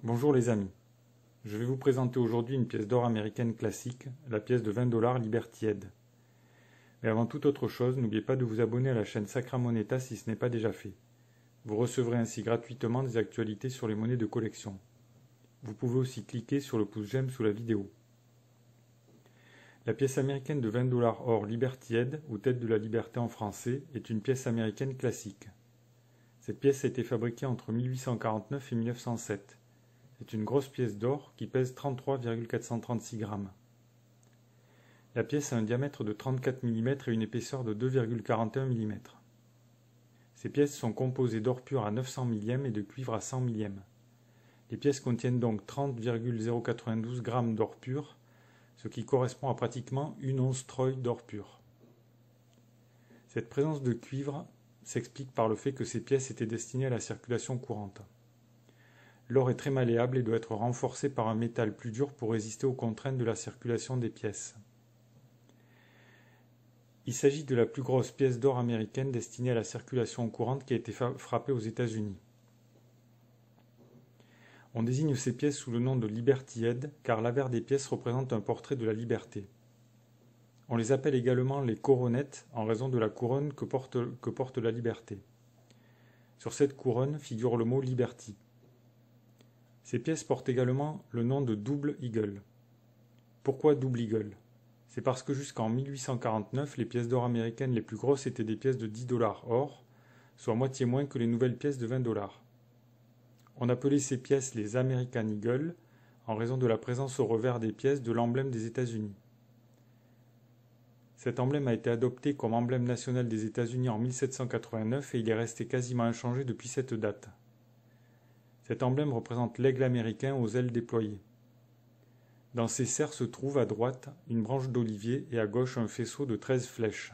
Bonjour les amis, je vais vous présenter aujourd'hui une pièce d'or américaine classique, la pièce de 20 $ Liberty Head. Mais avant toute autre chose, n'oubliez pas de vous abonner à la chaîne Sacra Moneta si ce n'est pas déjà fait. Vous recevrez ainsi gratuitement des actualités sur les monnaies de collection. Vous pouvez aussi cliquer sur le pouce j'aime sous la vidéo. La pièce américaine de 20 $ or Liberty Head, ou tête de la liberté en français, est une pièce américaine classique. Cette pièce a été fabriquée entre 1849 et 1907. C'est une grosse pièce d'or qui pèse 33,436 grammes. La pièce a un diamètre de 34 mm et une épaisseur de 2,41 mm. Ces pièces sont composées d'or pur à 900 millième et de cuivre à 100 millième. Les pièces contiennent donc 30,092 grammes d'or pur, ce qui correspond à pratiquement une once troy d'or pur. Cette présence de cuivre s'explique par le fait que ces pièces étaient destinées à la circulation courante. L'or est très malléable et doit être renforcé par un métal plus dur pour résister aux contraintes de la circulation des pièces. Il s'agit de la plus grosse pièce d'or américaine destinée à la circulation courante qui a été frappée aux États-Unis. On désigne ces pièces sous le nom de Liberty Head car l'avers des pièces représente un portrait de la liberté. On les appelle également les coronettes en raison de la couronne que porte la liberté. Sur cette couronne figure le mot Liberty. Ces pièces portent également le nom de double eagle. Pourquoi double eagle? C'est parce que jusqu'en 1849, les pièces d'or américaines les plus grosses étaient des pièces de 10 $ or, soit moitié moins que les nouvelles pièces de 20 $. On appelait ces pièces les American Eagle en raison de la présence au revers des pièces de l'emblème des États-Unis. Cet emblème a été adopté comme emblème national des États-Unis en 1789 et il est resté quasiment inchangé depuis cette date. Cet emblème représente l'aigle américain aux ailes déployées. Dans ses serres se trouve à droite une branche d'olivier et à gauche un faisceau de 13 flèches.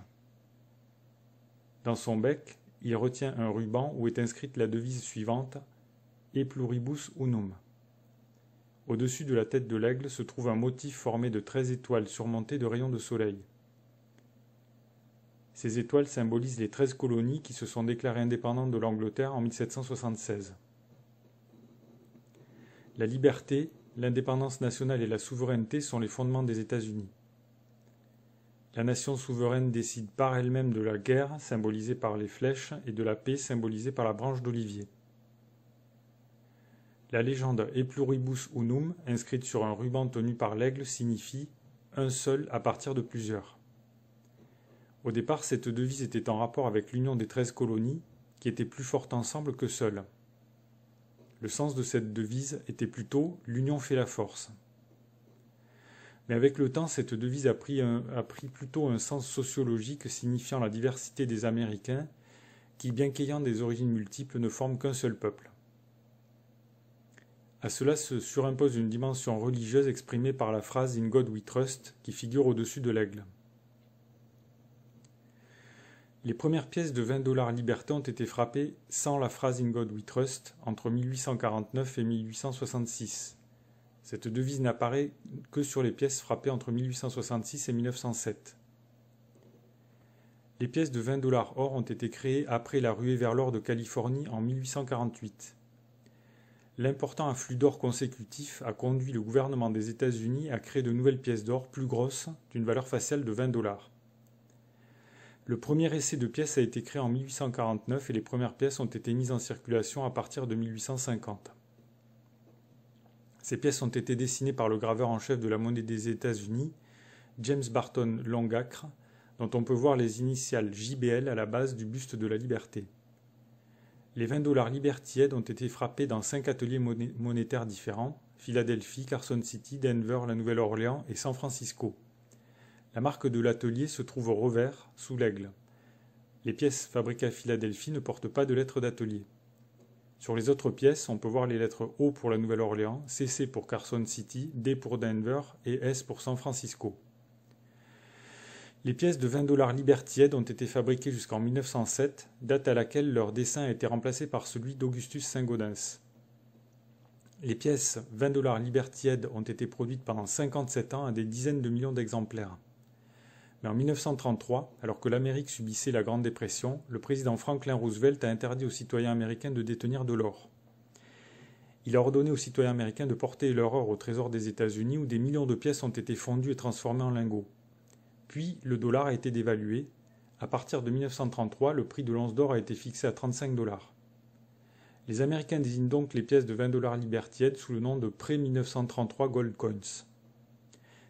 Dans son bec, il retient un ruban où est inscrite la devise suivante « E pluribus unum ». Au-dessus de la tête de l'aigle se trouve un motif formé de 13 étoiles surmontées de rayons de soleil. Ces étoiles symbolisent les 13 colonies qui se sont déclarées indépendantes de l'Angleterre en 1776. La liberté, l'indépendance nationale et la souveraineté sont les fondements des États-Unis. La nation souveraine décide par elle-même de la guerre, symbolisée par les flèches, et de la paix, symbolisée par la branche d'olivier. La légende E pluribus unum, inscrite sur un ruban tenu par l'aigle, signifie « un seul à partir de plusieurs ». Au départ, cette devise était en rapport avec l'union des 13 colonies, qui étaient plus fortes ensemble que seules. Le sens de cette devise était plutôt « l'union fait la force ». Mais avec le temps, cette devise a pris plutôt un sens sociologique signifiant la diversité des Américains qui, bien qu'ayant des origines multiples, ne forment qu'un seul peuple. À cela se surimpose une dimension religieuse exprimée par la phrase « In God we trust » qui figure au-dessus de l'aigle. Les premières pièces de 20 $ Liberté ont été frappées sans la phrase In God We Trust entre 1849 et 1866. Cette devise n'apparaît que sur les pièces frappées entre 1866 et 1907. Les pièces de 20 $ or ont été créées après la ruée vers l'or de Californie en 1848. L'important afflux d'or consécutif a conduit le gouvernement des États-Unis à créer de nouvelles pièces d'or plus grosses d'une valeur faciale de 20 $. Le premier essai de pièces a été créé en 1849 et les premières pièces ont été mises en circulation à partir de 1850. Ces pièces ont été dessinées par le graveur en chef de la monnaie des États-Unis, James Barton Longacre, dont on peut voir les initiales JBL à la base du buste de la liberté. Les 20 $ Liberty Head ont été frappés dans 5 ateliers monétaires différents, Philadelphie, Carson City, Denver, la Nouvelle-Orléans et San Francisco. La marque de l'atelier se trouve au revers, sous l'aigle. Les pièces fabriquées à Philadelphie ne portent pas de lettres d'atelier. Sur les autres pièces, on peut voir les lettres O pour la Nouvelle-Orléans, CC pour Carson City, D pour Denver et S pour San Francisco. Les pièces de 20 $ Liberty Head ont été fabriquées jusqu'en 1907, date à laquelle leur dessin a été remplacé par celui d'Augustus Saint-Gaudens. Les pièces 20 $ Liberty Head ont été produites pendant 57 ans à des dizaines de millions d'exemplaires. Mais en 1933, alors que l'Amérique subissait la Grande Dépression, le président Franklin Roosevelt a interdit aux citoyens américains de détenir de l'or. Il a ordonné aux citoyens américains de porter leur or au trésor des États-Unis où des millions de pièces ont été fondues et transformées en lingots. Puis, le dollar a été dévalué. À partir de 1933, le prix de l'once d'or a été fixé à 35 $. Les Américains désignent donc les pièces de 20 $ Liberty Head sous le nom de pré-1933 Gold Coins.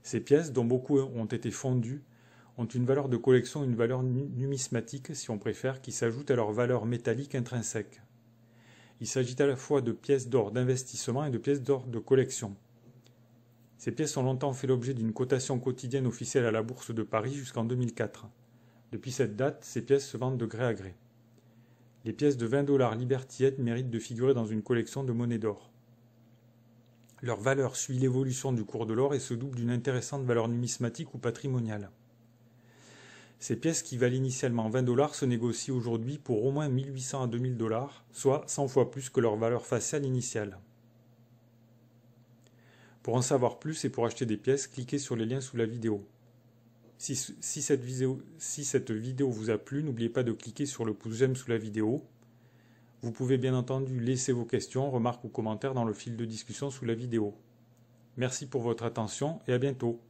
Ces pièces, dont beaucoup ont été fondues, ont une valeur de collection et une valeur numismatique, si on préfère, qui s'ajoute à leur valeur métallique intrinsèque. Il s'agit à la fois de pièces d'or d'investissement et de pièces d'or de collection. Ces pièces ont longtemps fait l'objet d'une cotation quotidienne officielle à la Bourse de Paris jusqu'en 2004. Depuis cette date, ces pièces se vendent de gré à gré. Les pièces de 20 $ Liberty Head méritent de figurer dans une collection de monnaies d'or. Leur valeur suit l'évolution du cours de l'or et se double d'une intéressante valeur numismatique ou patrimoniale. Ces pièces qui valent initialement 20 $ se négocient aujourd'hui pour au moins 1800 à 2000 $, soit 100 fois plus que leur valeur faciale initiale. Pour en savoir plus et pour acheter des pièces, cliquez sur les liens sous la vidéo. Si cette vidéo vous a plu, n'oubliez pas de cliquer sur le pouce j'aime sous la vidéo. Vous pouvez bien entendu laisser vos questions, remarques ou commentaires dans le fil de discussion sous la vidéo. Merci pour votre attention et à bientôt.